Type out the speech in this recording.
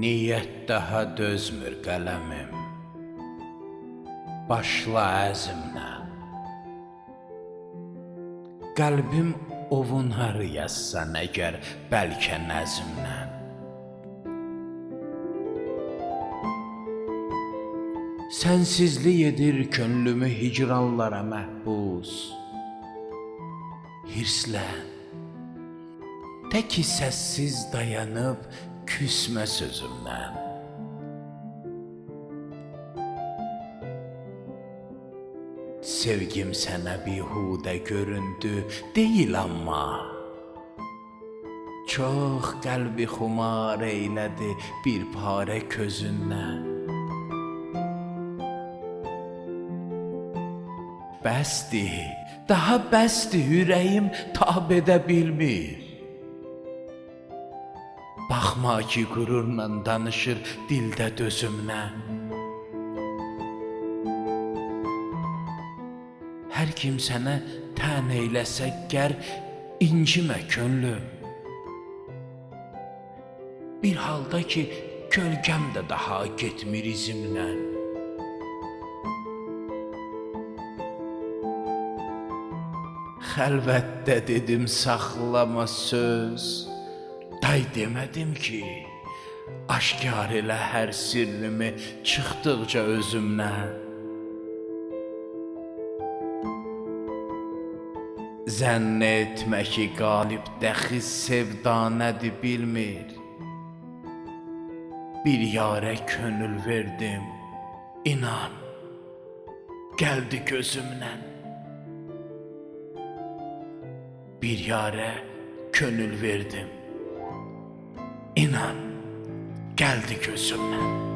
Niyyət daha dözmür qələmim, başla əzimlə. Qəlbim ovunar yazsan əgər bəlkə nəzimlə. Sənsizlik edir könlümü hicranlara məhbus. Hirslən, təki səssiz dayanıb küsmə sözümdən. Sevgim sənə bihudə göründü, deyil amma çox qəlbi xumar eylədi bir parə közündən. Bəsdir, daha bəsdir, ürəyim tab edə bilmir. Baxma ki, qürurla danışır dildə dözümlə. Hər kim sənə tən eyləsə gər, incimə könlüm. Bir halda ki, kölgəm də daha getmir izimlə. Xəlvətdə dedim saxlama söz, day demədim ki, aşkar elə hər sirrimi çıxdıqca özümdən. Zənn etmə ki, qalib dəxi sevdanədir bilmir. Bir yarə könül verdim, inan, gəldi gözümdən. Bir yarə könül verdim, inan, gəldi gözümdən.